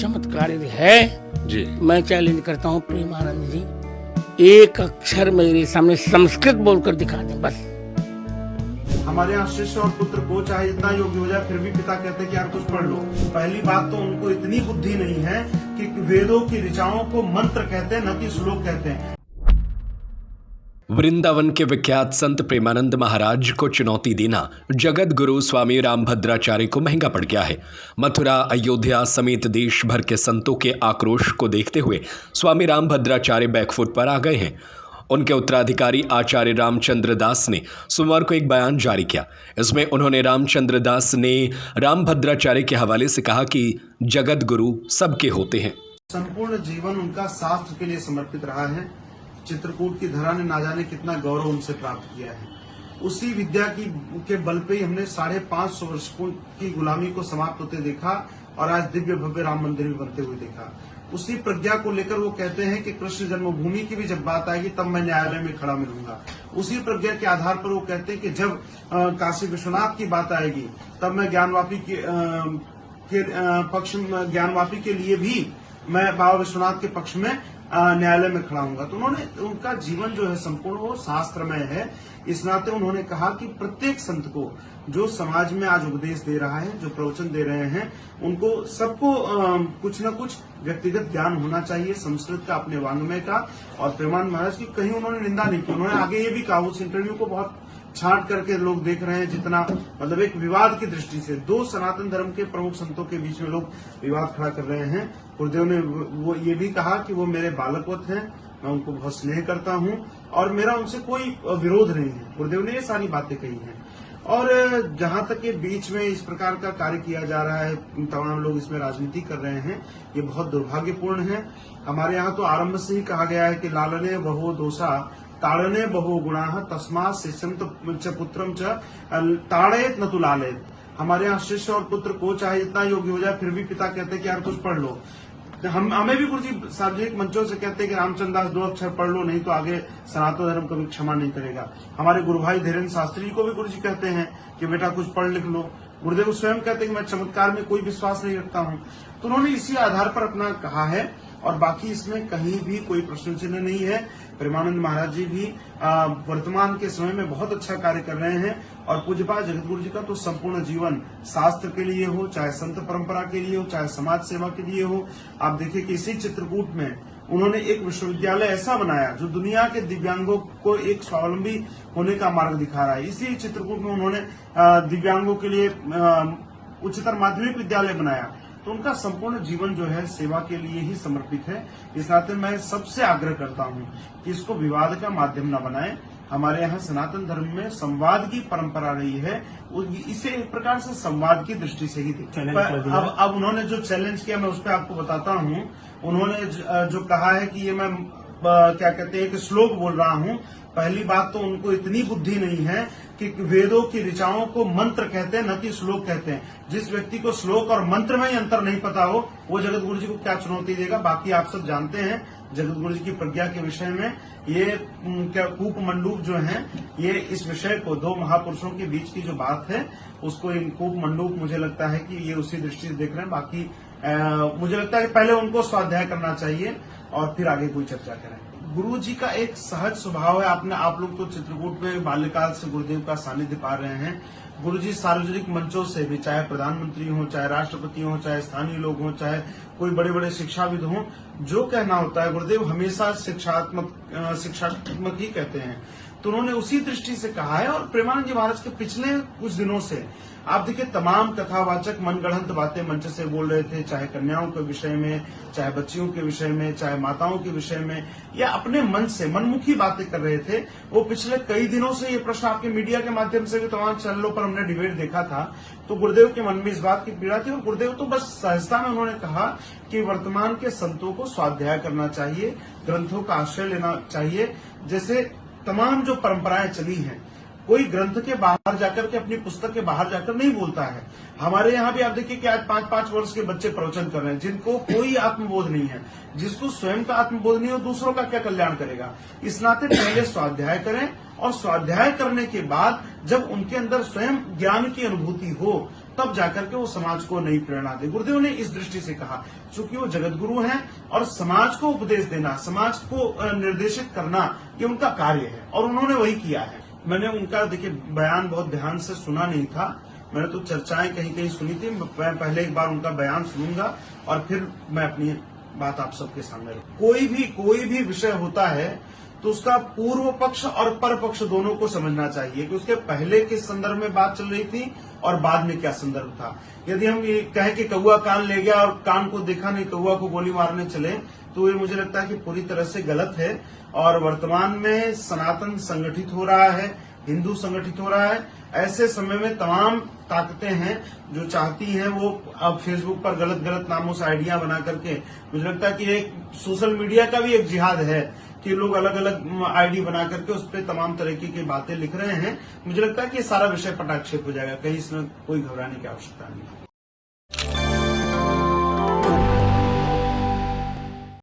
चमत्कार है जी। मैं चैलेंज करता हूँ प्रेमानंद जी, एक अक्षर मेरे सामने संस्कृत बोलकर दिखा दें बस। हमारे यहाँ शिष्य और पुत्र को चाहे इतना योग्य हो जाए फिर भी पिता कहते हैं कि यार कुछ पढ़ लो। पहली बात तो उनको इतनी बुद्धि नहीं है कि वेदों की ऋचाओं को मंत्र कहते हैं न कि श्लोक कहते हैं। वृंदावन के विख्यात संत प्रेमानंद महाराज को चुनौती देना जगत गुरु स्वामी रामभद्राचार्य को महंगा पड़ गया है। मथुरा, अयोध्या समेत देश भर के संतों के आक्रोश को देखते हुए स्वामी रामभद्राचार्य बैकफुट पर आ गए हैं। उनके उत्तराधिकारी आचार्य रामचंद्र दास ने सोमवार को एक बयान जारी किया। इसमें उन्होंने रामचंद्र दास ने रामभद्राचार्य के हवाले से कहा कि जगत गुरु सबके होते हैं। संपूर्ण जीवन उनका शास्त्र के लिए समर्पित रहा है। चित्रकूट की धरा ने ना जाने कितना गौरव उनसे प्राप्त किया है। उसी विद्या के बल पे ही हमने 550 वर्ष की गुलामी को समाप्त होते देखा और आज दिव्य भव्य राम मंदिर भी बनते हुए देखा। उसी प्रज्ञा को लेकर वो कहते हैं कि कृष्ण जन्मभूमि की भी जब बात आएगी तब मैं न्यायालय में खड़ा मिलूंगा। उसी प्रज्ञा के आधार पर वो कहते हैं कि जब काशी विश्वनाथ की बात आएगी तब मैं ज्ञानवापी के पक्ष में, ज्ञानवापी के लिए भी मैं बाबा विश्वनाथ के पक्ष में न्यायालय में खड़ा हूंगा। तो उनका जीवन जो है संपूर्ण वो शास्त्रमय है। इस नाते उन्होंने कहा कि प्रत्येक संत को जो समाज में आज उपदेश दे रहा है, जो प्रवचन दे रहे हैं, उनको सबको कुछ न कुछ व्यक्तिगत ज्ञान होना चाहिए संस्कृत का, अपने वांग्मय का। और प्रेमानंद महाराज की कहीं उन्होंने निंदा नहीं की। उन्होंने आगे ये भी कहा, उस इंटरव्यू को बहुत छांट करके लोग देख रहे हैं, जितना मतलब एक विवाद की दृष्टि से दो सनातन धर्म के प्रमुख संतों के बीच में लोग विवाद खड़ा कर रहे हैं। गुरुदेव ने वो ये भी कहा कि वो मेरे बालकवत हैं, मैं उनको बहुत स्नेह करता हूं और मेरा उनसे कोई विरोध नहीं है। गुरुदेव ने ये सारी बातें कही हैं। और जहां तक ये बीच में इस प्रकार का कार्य किया जा रहा है, तमाम लोग इसमें राजनीति कर रहे हैं, ये बहुत दुर्भाग्यपूर्ण है। हमारे यहाँ तो आरंभ से ही कहा गया है कि लालने बहु दोषा ताड़ने बहु गुणा तस्मात् शिष्यं च पुत्रम च ताड़ेत न तु लालेत। हमारे यहाँ शिष्य और पुत्र को चाहे इतना योग्य हो जाए फिर भी पिता कहते हैं कि यार कुछ पढ़ लो। हमें भी गुरु जी सार्वजनिक मंचों से कहते हैं कि रामचंद्र दास 2 अक्षर पढ़ लो, नहीं तो आगे सनातन धर्म कभी क्षमा नहीं करेगा। हमारे गुरु भाई धीरेन्द्र शास्त्री जी को भी गुरु जी कहते हैं कि बेटा कुछ पढ़ लिख लो। गुरुदेव स्वयं कहते हैं कि मैं चमत्कार में कोई विश्वास नहीं रखता हूं। तो उन्होंने इसी आधार पर अपना कहा है और बाकी इसमें कहीं भी कोई प्रश्न चिन्ह नहीं है। प्रेमानंद महाराज जी भी वर्तमान के समय में बहुत अच्छा कार्य कर रहे हैं और पूज्यपाद जगतगुरु जी का तो संपूर्ण जीवन शास्त्र के लिए हो, चाहे संत परंपरा के लिए हो, चाहे समाज सेवा के लिए हो। आप देखिए कि इसी चित्रकूट में उन्होंने एक विश्वविद्यालय ऐसा बनाया जो दुनिया के दिव्यांगों को एक स्वावलंबी होने का मार्ग दिखा रहा है। इसी चित्रकूट में उन्होंने दिव्यांगों के लिए उच्चतर माध्यमिक विद्यालय बनाया। तो उनका संपूर्ण जीवन जो है सेवा के लिए ही समर्पित है। इस नाते मैं सबसे आग्रह करता हूं कि इसको विवाद का माध्यम न बनाएं। हमारे यहाँ सनातन धर्म में संवाद की परंपरा रही है, इसे एक प्रकार से संवाद की दृष्टि से ही देखें। अब उन्होंने जो चैलेंज किया मैं उस पर आपको बताता हूँ। उन्होंने जो कहा है कि ये मैं क्या कहते हैं, एक श्लोक बोल रहा हूँ। पहली बात तो उनको इतनी बुद्धि नहीं है कि वेदों की ऋचाओं को मंत्र कहते हैं न कि श्लोक कहते हैं। जिस व्यक्ति को श्लोक और मंत्र में ही अंतर नहीं पता हो वो जगत गुरु जी को क्या चुनौती देगा। बाकी आप सब जानते हैं जगत गुरु जी की प्रज्ञा के विषय में ये क्या कूप मंडूक जो है, ये इस विषय को दो महापुरुषों के बीच की जो बात है उसको इन कूप मंडूक मुझे लगता है कि ये उसी दृष्टि से देख रहे हैं। बाकी मुझे लगता है कि पहले उनको स्वाध्याय करना चाहिए और फिर आगे कोई चर्चा करें। गुरु जी का एक सहज स्वभाव है। आप लोग तो चित्रकूट में बाल्यकाल से गुरुदेव का सानिध्य पा रहे हैं। गुरु जी सार्वजनिक मंचों से भी, चाहे प्रधानमंत्री हो, चाहे राष्ट्रपति हो, चाहे स्थानीय लोग हो, चाहे कोई बड़े बड़े शिक्षाविद हो, जो कहना होता है गुरुदेव हमेशा शिक्षात्मक ही कहते हैं। तो उन्होंने उसी दृष्टि से कहा है। और प्रेमानंद जी महाराज के पिछले कुछ दिनों से आप देखिए तमाम कथावाचक मनगढ़ंत बातें मंच से बोल रहे थे, चाहे कन्याओं के विषय में, चाहे बच्चियों के विषय में, चाहे माताओं के विषय में, या अपने मन से मनमुखी बातें कर रहे थे। वो पिछले कई दिनों से ये प्रश्न आपके मीडिया के माध्यम से भी तमाम चैनलों पर हमने डिबेट देखा था। तो गुरुदेव के मन में इस बात की पीड़ा थी और गुरुदेव तो बस सहजता में उन्होंने कहा कि वर्तमान के संतों को स्वाध्याय करना चाहिए, ग्रंथों का आश्रय लेना चाहिए। जैसे तमाम जो परंपराएं चली हैं, कोई ग्रंथ के बाहर जाकर के, अपनी पुस्तक के बाहर जाकर नहीं बोलता है। हमारे यहाँ भी आप देखिए कि आज 5-5 वर्ष के बच्चे प्रवचन कर रहे हैं, जिनको कोई आत्मबोध नहीं है। जिसको स्वयं का आत्मबोध नहीं हो, दूसरों का क्या कल्याण करेगा। इस नाते पहले स्वाध्याय करें, और स्वाध्याय करने के बाद जब उनके अंदर स्वयं ज्ञान की अनुभूति हो, तब जाकर के वो समाज को नई प्रेरणा दे। गुरुदेव ने इस दृष्टि से कहा, चूंकि वो जगत गुरु हैं और समाज को उपदेश देना, समाज को निर्देशित करना, ये उनका कार्य है, और उन्होंने वही किया है। मैंने उनका देखिए बयान बहुत ध्यान से सुना नहीं था, मैंने तो चर्चाएं कहीं कहीं सुनी थी। मैं पहले एक बार उनका बयान सुनूंगा और फिर मैं अपनी बात आप सबके सामने रखूंगा। कोई भी विषय होता है तो उसका पूर्व पक्ष और पर पक्ष दोनों को समझना चाहिए कि उसके पहले किस संदर्भ में बात चल रही थी और बाद में क्या संदर्भ था। यदि हम ये कहें कि कौआ कान ले गया और कान को देखा नहीं, कौआ को गोली मारने चले, तो ये मुझे लगता है कि पूरी तरह से गलत है। और वर्तमान में सनातन संगठित हो रहा है, हिंदू संगठित हो रहा है। ऐसे समय में तमाम ताकतें हैं जो चाहती हैं वो अब फेसबुक पर गलत नामों से आइडिया बना करके, मुझे लगता है कि एक सोशल मीडिया का भी एक जिहाद है कि लोग अलग अलग आईडी बना करके उस पर तमाम तरीके की बातें लिख रहे हैं। मुझे लगता है कि ये सारा विषय पटाक्षेप हो जाएगा, कहीं इसमें कोई घबराने की आवश्यकता नहीं है।